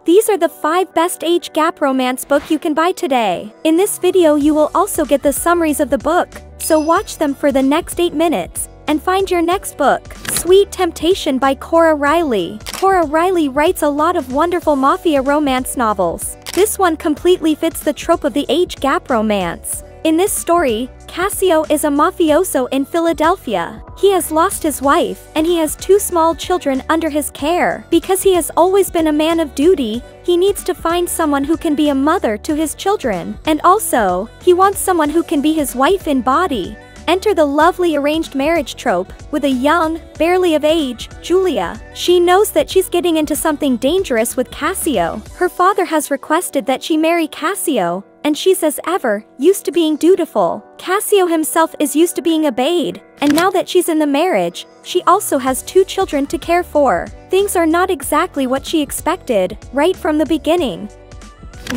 These are the 5 best age gap romance book you can buy today. In this video you will also get the summaries of the book, so watch them for the next 8 minutes, and find your next book. Sweet Temptation by Cora Reilly. Cora Reilly writes a lot of wonderful mafia romance novels. This one completely fits the trope of the age gap romance. In this story, Cassio is a mafioso in Philadelphia. He has lost his wife, and he has 2 small children under his care. Because he has always been a man of duty, he needs to find someone who can be a mother to his children. And also, he wants someone who can be his wife in body. Enter the lovely arranged marriage trope, with a young, barely of age, Julia. She knows that she's getting into something dangerous with Cassio. Her father has requested that she marry Cassio, and she's as ever, used to being dutiful. Cassio himself is used to being obeyed, and now that she's in the marriage, she also has 2 children to care for. Things are not exactly what she expected, right from the beginning.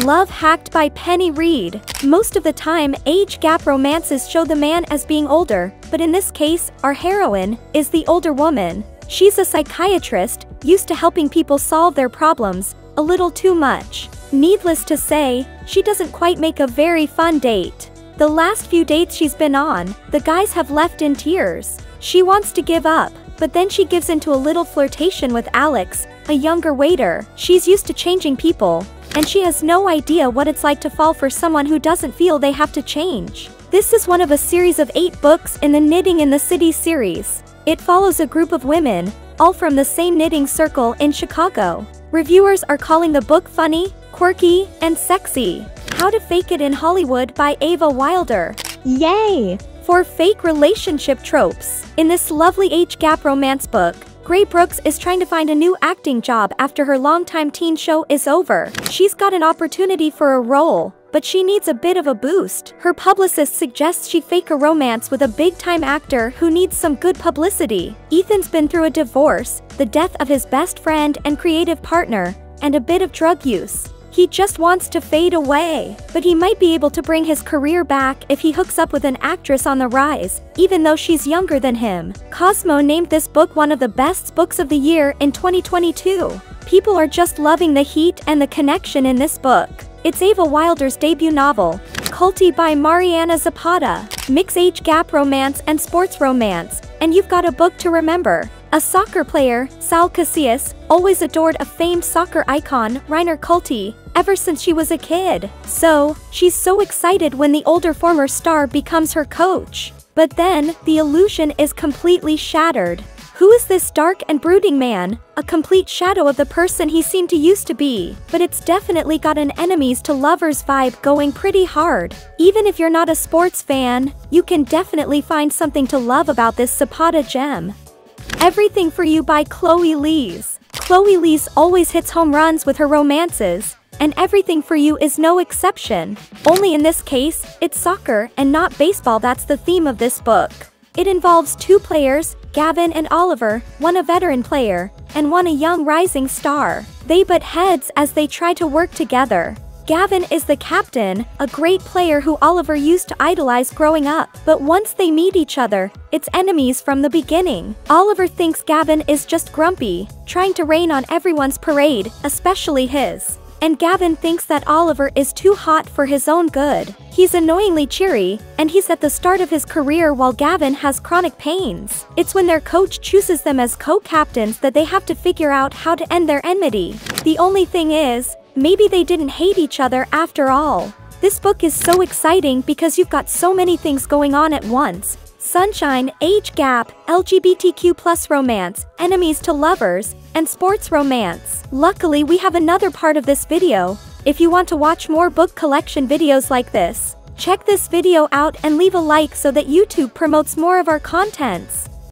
Love Hacked by Reid. Most of the time, age gap romances show the man as being older, but in this case, our heroine is the older woman. She's a psychiatrist, used to helping people solve their problems, a little too much. Needless to say, she doesn't quite make a very fun date. The last few dates she's been on, the guys have left in tears. She wants to give up, but then she gives into a little flirtation with Alex, a younger waiter. She's used to changing people, and she has no idea what it's like to fall for someone who doesn't feel they have to change. This is one of a series of 8 books in the Knitting in the City series. It follows a group of women, all from the same knitting circle in Chicago. Reviewers are calling the book funny, quirky, and sexy. How to Fake It in Hollywood by Ava Wilder. Yay! For fake relationship tropes. In this lovely age gap romance book, Gray Brooks is trying to find a new acting job after her longtime teen show is over. She's got an opportunity for a role, but she needs a bit of a boost. Her publicist suggests she fake a romance with a big-time actor who needs some good publicity. Ethan's been through a divorce, the death of his best friend and creative partner, and a bit of drug use. He just wants to fade away, but he might be able to bring his career back if he hooks up with an actress on the rise, even though she's younger than him. Cosmo named this book one of the best books of the year in 2022. People are just loving the heat and the connection in this book. It's Ava Wilder's debut novel, Kulti by Mariana Zapata. Mix age gap romance and sports romance, and you've got a book to remember. A soccer player, Sal Casillas, always adored a famed soccer icon, Reiner Kulti, ever since she was a kid. So, she's so excited when the older former star becomes her coach. But then, the illusion is completely shattered. Who is this dark and brooding man? A complete shadow of the person he seemed to used to be. But it's definitely got an enemies to lovers vibe going pretty hard. Even if you're not a sports fan, you can definitely find something to love about this Zapata gem. Everything for You by Chloe Liese. Chloe Liese always hits home runs with her romances, and Everything for You is no exception. Only in this case, it's soccer and not baseball that's the theme of this book. It involves 2 players, Gavin and Oliver, one a veteran player, and one a young rising star. They butt heads as they try to work together. Gavin is the captain, a great player who Oliver used to idolize growing up. But once they meet each other, it's enemies from the beginning. Oliver thinks Gavin is just grumpy, trying to rain on everyone's parade, especially his. And Gavin thinks that Oliver is too hot for his own good. He's annoyingly cheery, and he's at the start of his career while Gavin has chronic pains. It's when their coach chooses them as co-captains that they have to figure out how to end their enmity. The only thing is, maybe they didn't hate each other after all. This book is so exciting because you've got so many things going on at once. Sunshine, age gap, LGBTQ+ romance, enemies to lovers, and sports romance. Luckily we have another part of this video. If you want to watch more book collection videos like this, check this video out and leave a like so that YouTube promotes more of our contents.